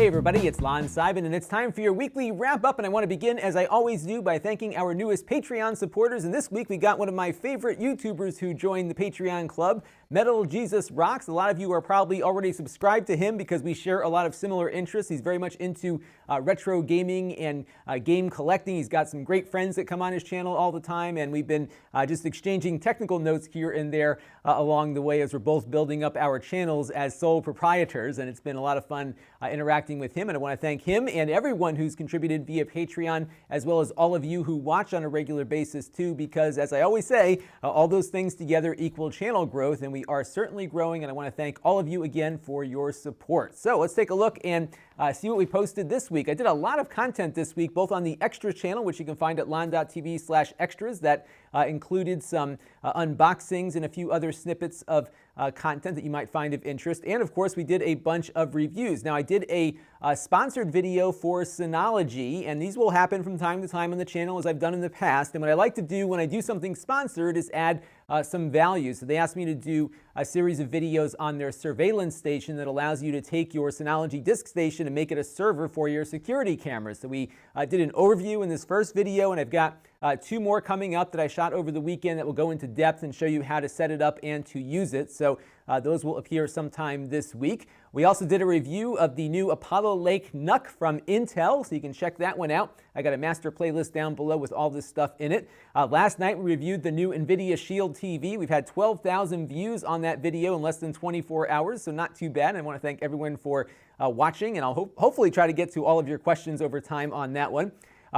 Hey everybody, it's Lon.TV, and it's time for your weekly wrap-up, and I want to begin, as I always do, by thanking our newest Patreon supporters, and this week we got one of my favorite YouTubers who joined the Patreon club, Metal Jesus Rocks. A lot of you are probably already subscribed to him because we share a lot of similar interests. He's very much into retro gaming and game collecting. He's got some great friends that come on his channel all the time, and we've been just exchanging technical notes here and there along the way as we're both building up our channels as sole proprietors, and it's been a lot of fun interacting with him, and I want to thank him and everyone who's contributed via Patreon, as well as all of you who watch on a regular basis too, because as I always say, all those things together equal channel growth, and we are certainly growing, and I want to thank all of you again for your support. So let's take a look and see what we posted this week. I did a lot of content this week, both on the Extras channel, which you can find at Lon.TV/extras, that included some unboxings and a few other snippets of content that you might find of interest. And of course, we did a bunch of reviews. Now, I did a sponsored video for Synology, and these will happen from time to time on the channel as I've done in the past. And what I like to do when I do something sponsored is add some value. So they asked me to do a series of videos on their surveillance station that allows you to take your Synology disk station and make it a server for your security cameras. So we did an overview in this first video, and I've got two more coming up that I shot over the weekend that will go into depth and show you how to set it up and to use it. So those will appear sometime this week. We also did a review of the new Apollo Lake NUC from Intel, so you can check that one out. I got a master playlist down below with all this stuff in it. Last night we reviewed the new Nvidia SHIELD TV. We've had 12,000 views on that video in less than 24 hours, so not too bad. I want to thank everyone for watching, and I'll hopefully try to get to all of your questions over time on that one.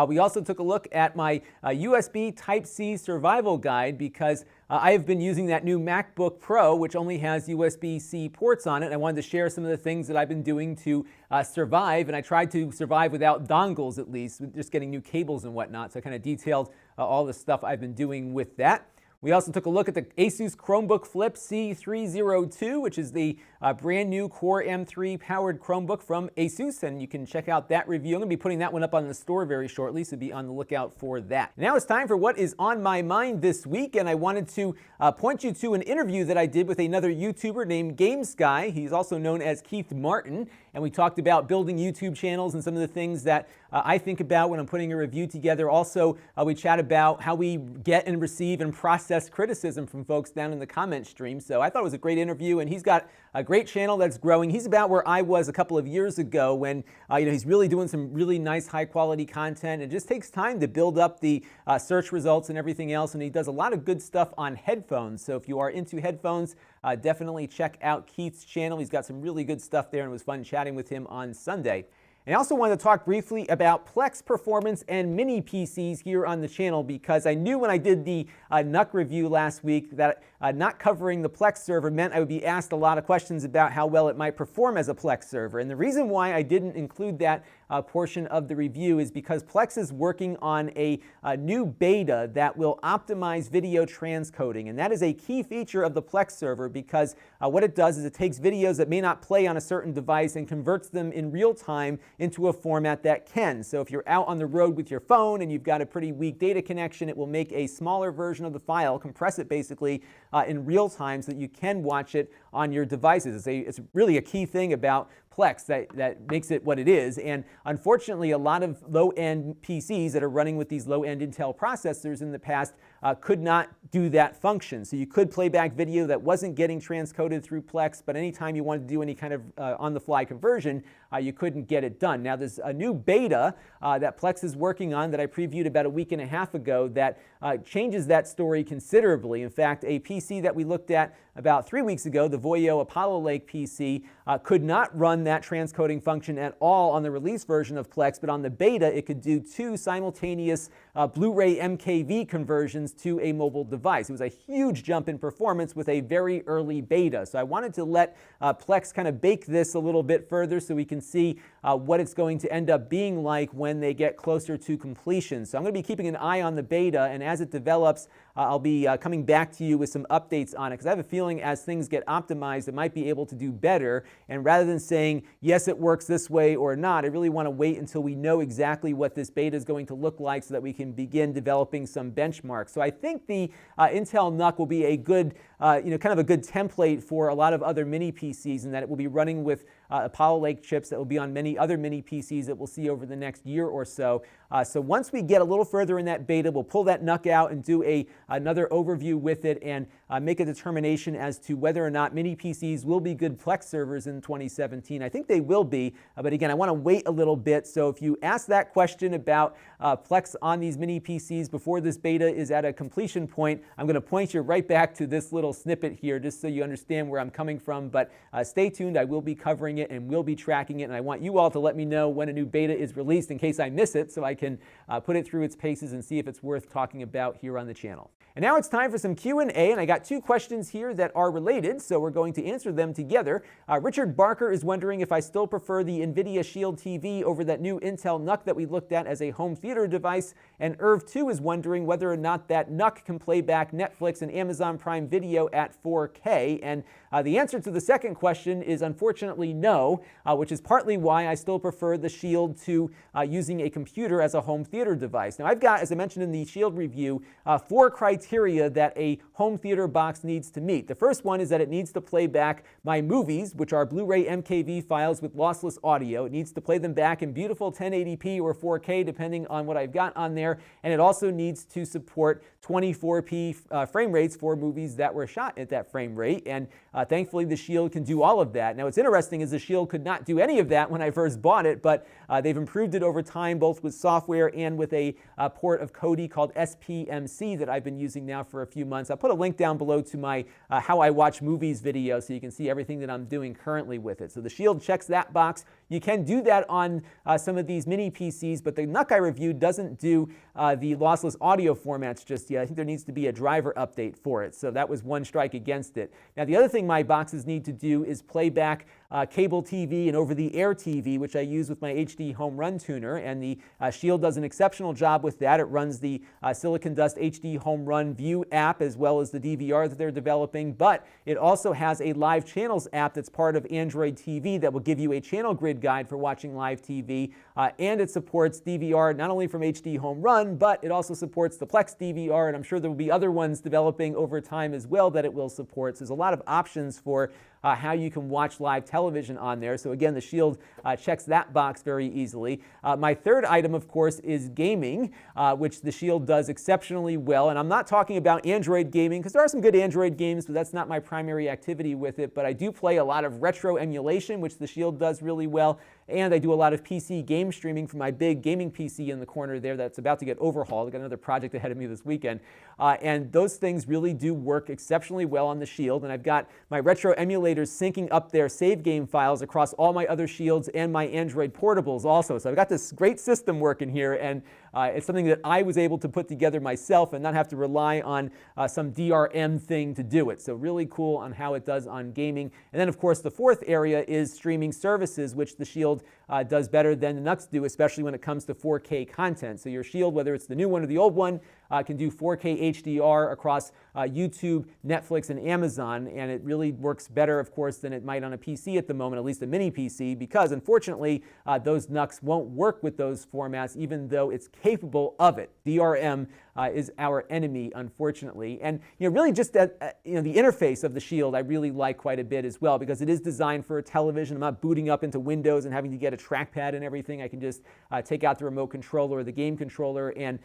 We also took a look at my USB Type-C survival guide because I have been using that new MacBook Pro, which only has USB-C ports on it. I wanted to share some of the things that I've been doing to survive, and I tried to survive without dongles at least, with just getting new cables and whatnot. So I kind of detailed all the stuff I've been doing with that. We also took a look at the Asus Chromebook Flip C302, which is the brand new Core M3 powered Chromebook from Asus, and you can check out that review. I'm going to be putting that one up on the store very shortly, so be on the lookout for that. Now it's time for what is on my mind this week, and I wanted to point you to an interview that I did with another YouTuber named Gamesky. He's also known as Keith Martin, and we talked about building YouTube channels and some of the things that I think about when I'm putting a review together. Also, we chat about how we get and receive and process criticism from folks down in the comment stream. So I thought it was a great interview, and he's got a great channel that's growing. He's about where I was a couple of years ago when he's really doing some really nice high quality content. It just takes time to build up the search results and everything else, and he does a lot of good stuff on headphones. So if you are into headphones, definitely check out Keith's channel. He's got some really good stuff there, and it was fun chatting with him on Sunday. And I also wanted to talk briefly about Plex performance and mini PCs here on the channel, because I knew when I did the NUC review last week that not covering the Plex server meant I would be asked a lot of questions about how well it might perform as a Plex server. And the reason why I didn't include that portion of the review is because Plex is working on a new beta that will optimize video transcoding. And that is a key feature of the Plex server, because what it does is it takes videos that may not play on a certain device and converts them in real time into a format that can. So if you're out on the road with your phone and you've got a pretty weak data connection, it will make a smaller version of the file, compress it basically in real time so that you can watch it on your devices. It's really a key thing about Plex that makes it what it is. And unfortunately, a lot of low-end PCs that are running with these low-end Intel processors in the past could not do that function. So you could play back video that wasn't getting transcoded through Plex, but anytime you wanted to do any kind of on-the-fly conversion, you couldn't get it done. Now there's a new beta that Plex is working on that I previewed about a week and a half ago that changes that story considerably. In fact, a PC that we looked at about 3 weeks ago, the Voyo Apollo Lake PC, could not run that transcoding function at all on the release version of Plex, but on the beta it could do 2 simultaneous Blu-ray MKV conversions to a mobile device. It was a huge jump in performance with a very early beta. So I wanted to let Plex kind of bake this a little bit further so we can see what it's going to end up being like when they get closer to completion. So I'm going to be keeping an eye on the beta, and as it develops, I'll be coming back to you with some updates on it, because I have a feeling as things get optimized, it might be able to do better. And rather than saying, yes, it works this way or not, I really want to wait until we know exactly what this beta is going to look like so that we can begin developing some benchmarks. So I think the Intel NUC will be a good, kind of a good template for a lot of other mini PCs, and that it will be running with Apollo Lake chips that will be on many other mini PCs that we'll see over the next year or so. So once we get a little further in that beta, we'll pull that NUC out and do another overview with it and make a determination as to whether or not mini PCs will be good Plex servers in 2017. I think they will be, but again, I want to wait a little bit. So if you ask that question about Plex on these mini PCs before this beta is at a completion point, I'm going to point you right back to this little snippet here just so you understand where I'm coming from. But stay tuned. I will be covering it and will be tracking it, and I want you all to let me know when a new beta is released in case I miss it, so I can put it through its paces and see if it's worth talking about here on the channel. And now it's time for some Q&A, and I got two questions here that are related, so we're going to answer them together. Richard Barker is wondering if I still prefer the Nvidia SHIELD TV over that new Intel NUC that we looked at as a home theater device, and Irv2 is wondering whether or not that NUC can play back Netflix and Amazon Prime Video at 4K, and the answer to the second question is unfortunately no, which is partly why I still prefer the SHIELD to using a computer as a home theater device. Now I've got, as I mentioned in the SHIELD review, 4 criteria that a home theater box needs to meet. The first one is that it needs to play back my movies, which are Blu-ray MKV files with lossless audio. It needs to play them back in beautiful 1080p or 4K depending on what I've got on there, and it also needs to support 24p frame rates for movies that were shot at that frame rate, and thankfully the SHIELD can do all of that. Now what's interesting is the SHIELD could not do any of that when I first bought it, but they've improved it over time both with software and with a port of Kodi called SPMC that I've been using now for a few months. I'll put a link down below to my How I Watch Movies video so you can see everything that I'm doing currently with it. So the SHIELD checks that box. You can do that on some of these mini PCs, but the NUC I reviewed doesn't do the lossless audio formats just yet. I think there needs to be a driver update for it, so that was one strike against it. Now the other thing my boxes need to do is play back cable TV and over-the-air TV, which I use with my HD Home Run tuner, and the SHIELD does an exceptional job with that. It runs the Silicon Dust HD Home Run View app as well as the DVR that they're developing, but it also has a live channels app that's part of Android TV that will give you a channel grid guide for watching live TV, and it supports DVR not only from HD Home Run, but it also supports the Plex DVR, and I'm sure there will be other ones developing over time as well that it will support. So there's a lot of options for how you can watch live television on there. So again, the SHIELD checks that box very easily. My third item, of course, is gaming, which the SHIELD does exceptionally well. And I'm not talking about Android gaming, because there are some good Android games, but that's not my primary activity with it. But I do play a lot of retro emulation, which the SHIELD does really well. And I do a lot of PC game streaming from my big gaming PC in the corner there that's about to get overhauled. I've got another project ahead of me this weekend. And those things really do work exceptionally well on the SHIELD. And I've got my retro emulators syncing up their save game files across all my other SHIELDs and my Android portables also. So I've got this great system working here, and it's something that I was able to put together myself and not have to rely on some DRM thing to do it. So really cool on how it does on gaming. And then, of course, the fourth area is streaming services, which the SHIELD does better than the NUCs do, especially when it comes to 4K content. So your SHIELD, whether it's the new one or the old one, can do 4K HDR across YouTube, Netflix, and Amazon, and it really works better, of course, than it might on a PC at the moment, at least a mini PC, because unfortunately those NUCs won't work with those formats, even though it's capable of it. DRM is our enemy, unfortunately. And really just the interface of the SHIELD I really like quite a bit as well, because it is designed for a television. I'm not booting up into Windows and having to get a trackpad and everything. I can just take out the remote controller or the game controller and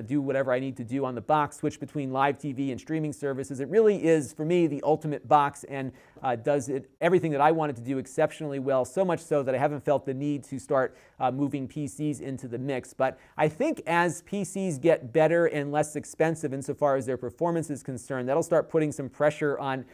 do whatever I need to do on the box, switch between live TV and streaming services. It really is, for me, the ultimate box, and does everything that I wanted to do exceptionally well, so much so that I haven't felt the need to start moving PCs into the mix. But I think as PCs get better and less expensive insofar as their performance is concerned, that'll start putting some pressure on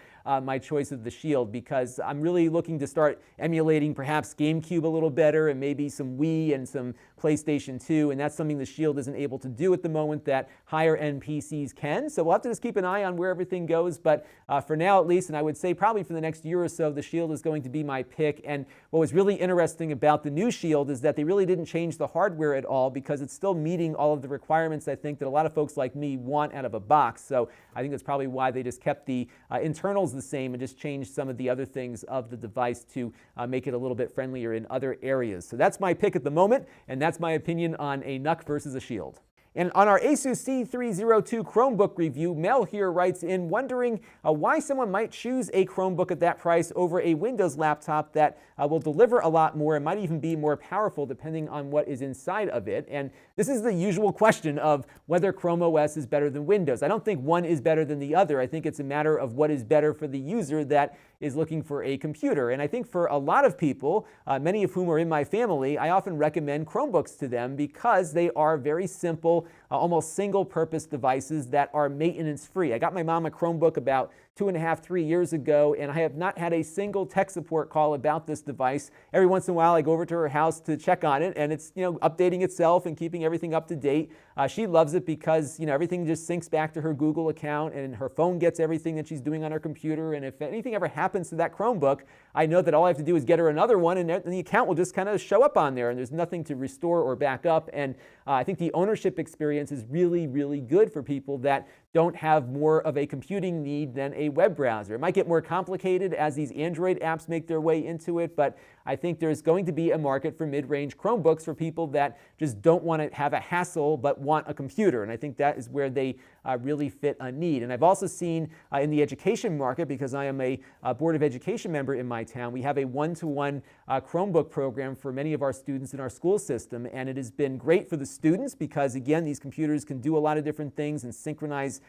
my choice of the SHIELD, because I'm really looking to start emulating perhaps GameCube a little better and maybe some Wii and some PlayStation 2, and that's something the SHIELD isn't able to do at the moment that higher end PCs can. So we'll have to just keep an eye on where everything goes, but for now at least, and I would say probably for the next year or so, the SHIELD is going to be my pick. And what was really interesting about the new SHIELD is that they really didn't change the hardware at all, because it's still meeting all of the requirements I think that a lot of folks like me want out of a box. So I think that's probably why they just kept the internals the same and just changed some of the other things of the device to make it a little bit friendlier in other areas. So that's my pick at the moment, and that's my opinion on a NUC versus a SHIELD. And on our Asus C302 Chromebook review, Mel here writes in wondering why someone might choose a Chromebook at that price over a Windows laptop that will deliver a lot more and might even be more powerful depending on what is inside of it. And this is the usual question of whether Chrome OS is better than Windows. I don't think one is better than the other. I think it's a matter of what is better for the user that is looking for a computer. And I think for a lot of people, many of whom are in my family, I often recommend Chromebooks to them because they are very simple, almost single-purpose devices that are maintenance-free. I got my mom a Chromebook about 2.5, 3 years ago, and I have not had a single tech support call about this device. Every once in a while, I go over to her house to check on it, and it's updating itself and keeping everything up to date. She loves it because everything just syncs back to her Google account, and her phone gets everything that she's doing on her computer. And if anything ever happens to that Chromebook, I know that all I have to do is get her another one, and the account will just kind of show up on there, and there's nothing to restore or back up. And I think the ownership experience is really, really good for people that don't have more of a computing need than a web browser. It might get more complicated as these Android apps make their way into it, but I think there's going to be a market for mid-range Chromebooks for people that just don't want to have a hassle but want a computer, and I think that is where they really fit a need. And I've also seen in the education market, because I am a Board of Education member in my town, we have a one-to-one Chromebook program for many of our students in our school system, and it has been great for the students because, again, these computers can do a lot of different things and synchronize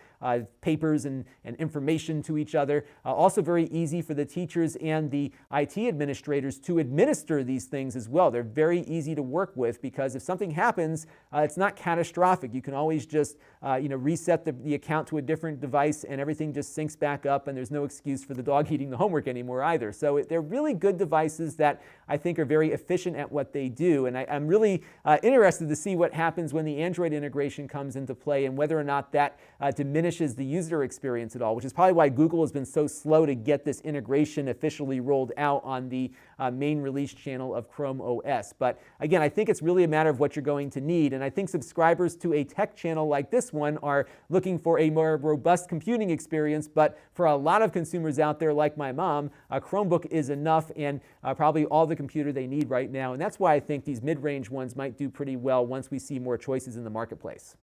papers and information to each other. Also very easy for the teachers and the IT administrators to administer these things as well. They're very easy to work with because if something happens, it's not catastrophic. You can always just reset the account to a different device and everything just syncs back up, and there's no excuse for the dog eating the homework anymore either. So they're really good devices that I think are very efficient at what they do, and I'm really interested to see what happens when the Android integration comes into play and whether or not that diminishes the user experience at all, which is probably why Google has been so slow to get this integration officially rolled out on the main release channel of Chrome OS. But again, I think it's really a matter of what you're going to need, and I think subscribers to a tech channel like this one are looking for a more robust computing experience, but for a lot of consumers out there like my mom, a Chromebook is enough and probably all the computer they need right now, and that's why I think these mid-range ones might do pretty well once we see more choices in the marketplace.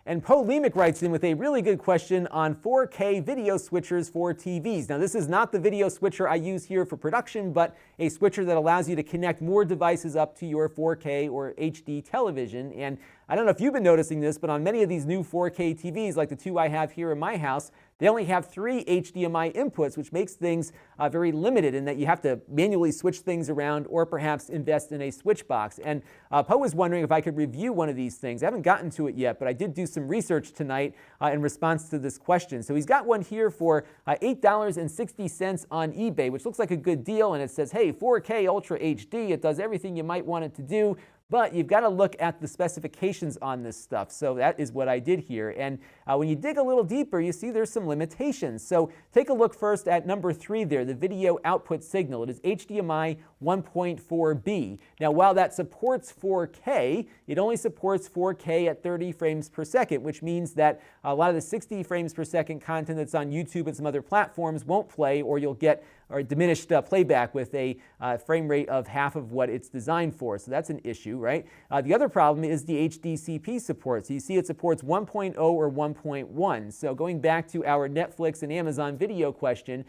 And Polemic writes in with a really good question on 4K video switchers for TVs. Now, this is not the video switcher I use here for production, but a switcher that allows you to connect more devices up to your 4K or HD television. And I don't know if you've been noticing this, but on many of these new 4K TVs, like the two I have here in my house, they only have 3 HDMI inputs, which makes things very limited in that you have to manually switch things around or perhaps invest in a switch box. And Poe was wondering if I could review one of these things. I haven't gotten to it yet, but I did do some research tonight in response to this question. So he's got one here for $8.60 on eBay, which looks like a good deal, and it says, hey, 4K Ultra HD, it does everything you might want it to do. But you've got to look at the specifications on this stuff. So that is what I did here. And when you dig a little deeper, you see there's some limitations. So take a look first at number 3 there, the video output signal. It is HDMI 1.4b. Now, while that supports 4K, it only supports 4K at 30 frames per second, which means that a lot of the 60 frames per second content that's on YouTube and some other platforms won't play, or you'll get diminished playback with a frame rate of half of what it's designed for. So that's an issue, right? The other problem is the HDCP support. So you see it supports 1.0 or 1.1. So going back to our Netflix and Amazon video question,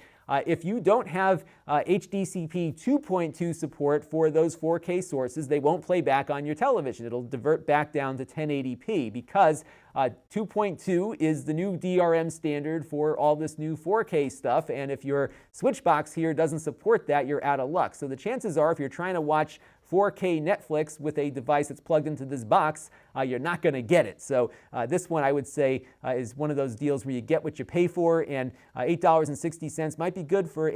if you don't have HDCP 2.2 support for those 4K sources, they won't play back on your television. It'll divert back down to 1080p because 2.2 is the new DRM standard for all this new 4K stuff, and if your Switchbox here doesn't support that, you're out of luck. So the chances are, if you're trying to watch 4K Netflix with a device that's plugged into this box, you're not going to get it. So this one, I would say, is one of those deals where you get what you pay for, and $8.60 might be good for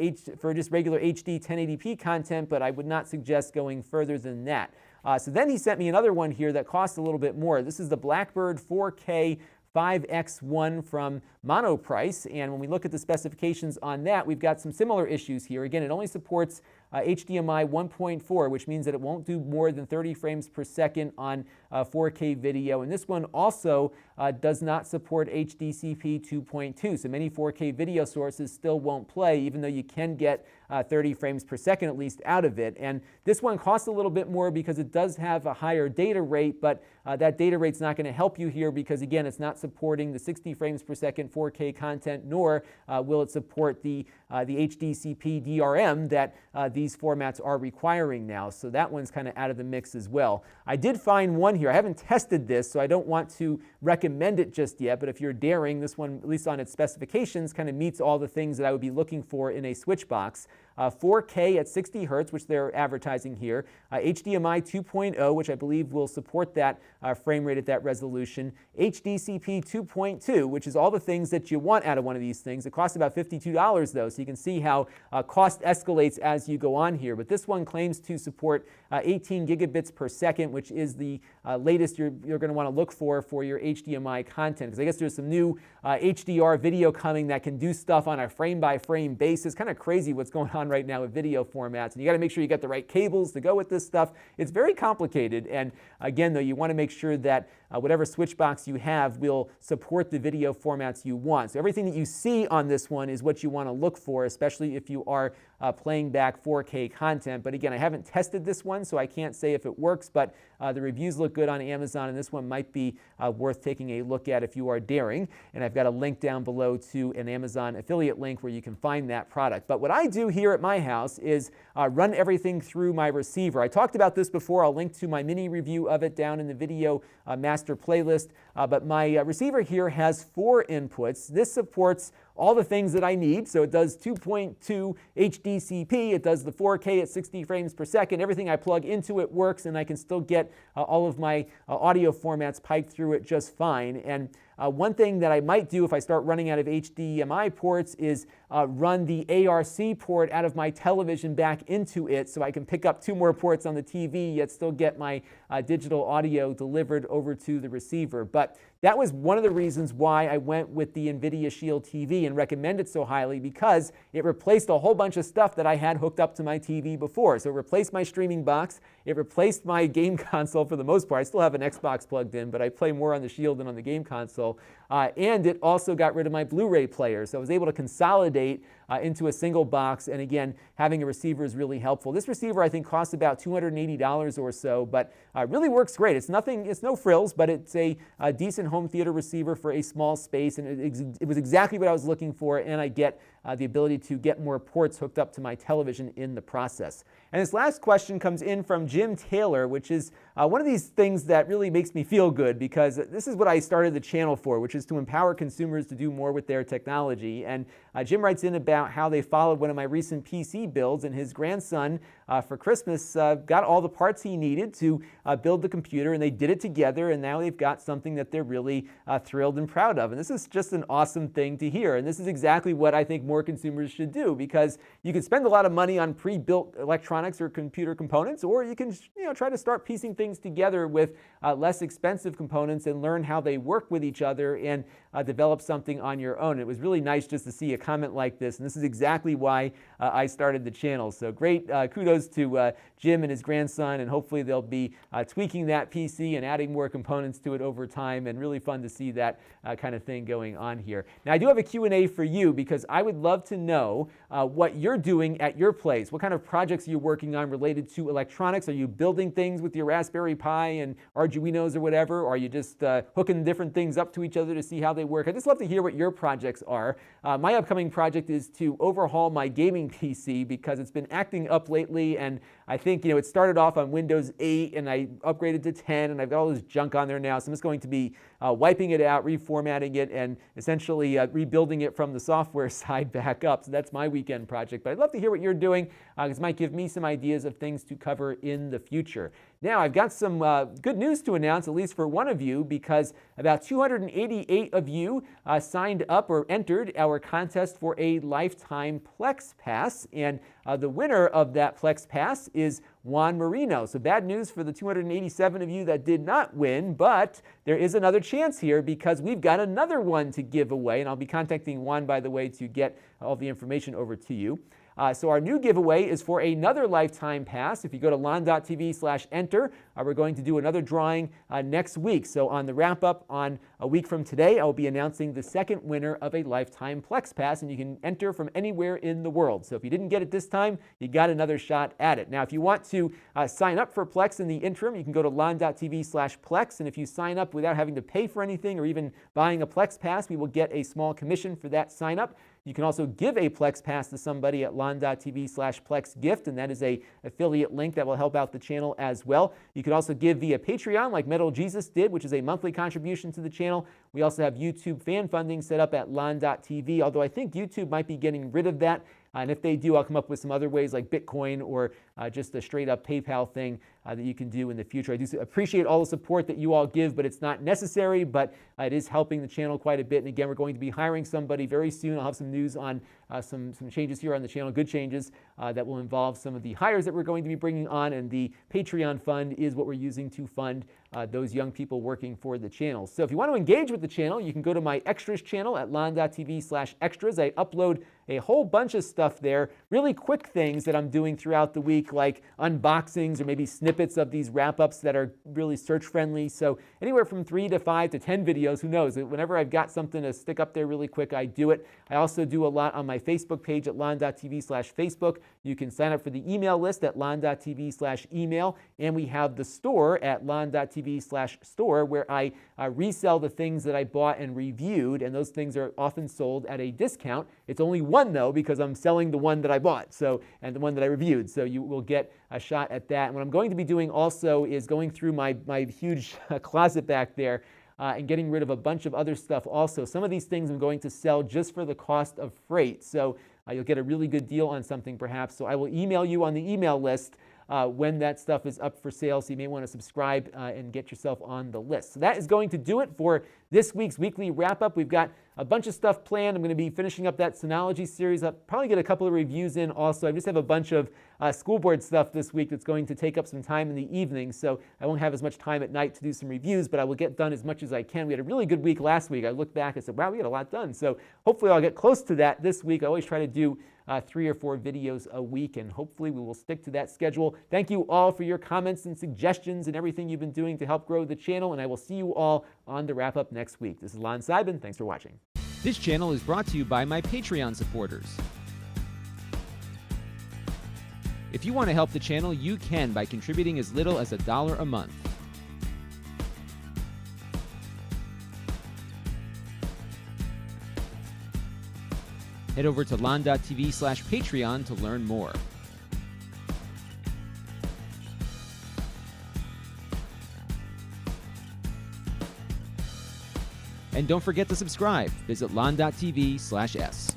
just regular HD 1080p content, but I would not suggest going further than that. So then he sent me another one here that costs a little bit more. This is the Blackbird 4K 5X1 from mono price. And when we look at the specifications on that, we've got some similar issues here. Again, it only supports HDMI 1.4, which means that it won't do more than 30 frames per second on 4K video. And this one also does not support HDCP 2.2. So many 4K video sources still won't play, even though you can get 30 frames per second at least out of it. And this one costs a little bit more because it does have a higher data rate, but that data rate's not going to help you here because, again, it's not supporting the 60 frames per second 4K content, nor will it support the HDCP DRM that these formats are requiring now. So that one's kind of out of the mix as well. I did find one here. I haven't tested this, so I don't want to recommend it just yet, but if you're daring, this one, at least on its specifications, kind of meets all the things that I would be looking for in a Switchbox. 4K at 60 hertz, which they're advertising here, HDMI 2.0, which I believe will support that frame rate at that resolution, HDCP 2.2, which is all the things that you want out of one of these things. It costs about $52 though, so you can see how cost escalates as you go on here. But this one claims to support 18 gigabits per second, which is the latest you're going to want to look for your HDMI content. Because I guess there's some new HDR video coming that can do stuff on a frame-by-frame basis. Kind of crazy what's going on right now with video formats. And you got to make sure you get the right cables to go with this stuff. It's very complicated. And again, though, you want to make sure that whatever Switchbox you have will support the video formats you want. So everything that you see on this one is what you want to look for, especially if you are playing back 4K content. But again, I haven't tested this one, so I can't say if it works, but the reviews look good on Amazon, and this one might be worth taking a look at if you are daring. And I've got a link down below to an Amazon affiliate link where you can find that product. But what I do here at my house is run everything through my receiver. I talked about this before. I'll link to my mini review of it down in the video master playlist. But my receiver here has 4 inputs. This supports all the things that I need. So it does 2.2 HDCP, it does the 4K at 60 frames per second. Everything I plug into it works, and I can still get all of my audio formats piped through it just fine. And one thing that I might do if I start running out of HDMI ports is run the ARC port out of my television back into it so I can pick up 2 more ports on the TV yet still get my digital audio delivered over to the receiver. But that was one of the reasons why I went with the Nvidia SHIELD TV and recommend it so highly, because it replaced a whole bunch of stuff that I had hooked up to my TV before. So it replaced my streaming box, it replaced my game console for the most part. I still have an Xbox plugged in, but I play more on the SHIELD than on the game console. And it also got rid of my Blu-ray player. So I was able to consolidate into a single box. And again, having a receiver is really helpful. This receiver, I think, costs about $280 or so, but really works great. It's no frills, but it's a decent home theater receiver for a small space. And it was exactly what I was looking for. And I get the ability to get more ports hooked up to my television in the process. And this last question comes in from Jim Taylor, which is one of these things that really makes me feel good, because this is what I started the channel for, which is to empower consumers to do more with their technology. And Jim writes in about how they followed one of my recent PC builds, and his grandson for Christmas got all the parts he needed to build the computer, and they did it together, and now they've got something that they're really thrilled and proud of. And this is just an awesome thing to hear. And this is exactly what I think more consumers should do, because you can spend a lot of money on pre-built electronics or computer components, or you can try to start piecing things together with less expensive components and learn how they work with each other and develop something on your own. It was really nice just to see a comment like this, and this is exactly why I started the channel. So great kudos to Jim and his grandson, and hopefully they'll be tweaking that PC and adding more components to it over time, and really fun to see that kind of thing going on here. Now, I do have a Q&A for you, because I would love to know what you're doing at your place. What kind of projects are you working on related to electronics? Are you building things with your Raspberry Pi and Arduinos or whatever? Or are you just hooking different things up to each other to see how they work? I'd just love to hear what your projects are. My upcoming project is to overhaul my gaming PC, because it's been acting up lately, and I think it started off on Windows 8 and I upgraded to 10, and I've got all this junk on there now, so I'm just going to be wiping it out, reformatting it, and essentially rebuilding it from the software side back up. So that's my weekend project. But I'd love to hear what you're doing, because it might give me some ideas of things to cover in the future. Now, I've got some good news to announce, at least for one of you, because about 288 of you signed up or entered our contest for a lifetime PlexPass, and the winner of that PlexPass is Juan Marino. So bad news for the 287 of you that did not win, but there is another chance here because we've got another one to give away, and I'll be contacting Juan, by the way, to get all the information over to you. So our new giveaway is for another lifetime pass. If you go to Lon.TV/enter, we're going to do another drawing next week. So on the wrap-up on a week from today, I will be announcing the second winner of a lifetime Plex Pass, and you can enter from anywhere in the world. So if you didn't get it this time, you got another shot at it. Now, if you want to sign up for Plex in the interim, you can go to Lon.TV/Plex, and if you sign up without having to pay for anything or even buying a Plex Pass, we will get a small commission for that sign up. You can also give a Plex Pass to somebody at Lon.TV/PlexGift, and that is an affiliate link that will help out the channel as well. You can also give via Patreon like Metal Jesus did, which is a monthly contribution to the channel. We also have YouTube fan funding set up at Lon.TV, although I think YouTube might be getting rid of that. And if they do, I'll come up with some other ways like Bitcoin or just a straight up PayPal thing that you can do in the future. I do appreciate all the support that you all give, but it's not necessary, but it is helping the channel quite a bit. And again, we're going to be hiring somebody very soon. I'll have some news on some changes here on the channel, good changes that will involve some of the hires that we're going to be bringing on. And the Patreon fund is what we're using to fund those young people working for the channel. So if you want to engage with the channel, you can go to my extras channel at Lon.TV/extras. I upload a whole bunch of stuff there, really quick things that I'm doing throughout the week, like unboxings or maybe snippets of these wrap-ups that are really search-friendly. So anywhere from 3 to 5 to 10 videos, who knows? Whenever I've got something to stick up there really quick, I do it. I also do a lot on my Facebook page at Lon.TV/Facebook. You can sign up for the email list at Lon.TV/email, and we have the store at Lon.TV/store where I resell the things that I bought and reviewed, and those things are often sold at a discount. It's only one though, because I'm selling the one that I bought, and the one that I reviewed. So you will get a shot at that. And what I'm going to be doing also is going through my huge closet back there and getting rid of a bunch of other stuff also. Some of these things I'm going to sell just for the cost of freight. So you'll get a really good deal on something perhaps. So I will email you on the email list when that stuff is up for sale. So you may want to subscribe and get yourself on the list. So that is going to do it for this week's weekly wrap-up. We've got a bunch of stuff planned. I'm going to be finishing up that Synology series. I'll probably get a couple of reviews in also. I just have a bunch of school board stuff this week that's going to take up some time in the evening, so I won't have as much time at night to do some reviews, but I will get done as much as I can. We had a really good week last week. I looked back and said, wow, we had a lot done. So hopefully I'll get close to that this week. I always try to do 3 or 4 videos a week, and hopefully we will stick to that schedule. Thank you all for your comments and suggestions and everything you've been doing to help grow the channel, and I will see you all on the wrap-up next week. This is Lon Seidman. Thanks for watching. This channel is brought to you by my Patreon supporters. If you want to help the channel, you can by contributing as little as $1 a month. Head over to Lon.TV/Patreon to learn more. And don't forget to subscribe. Visit Lon.TV/S.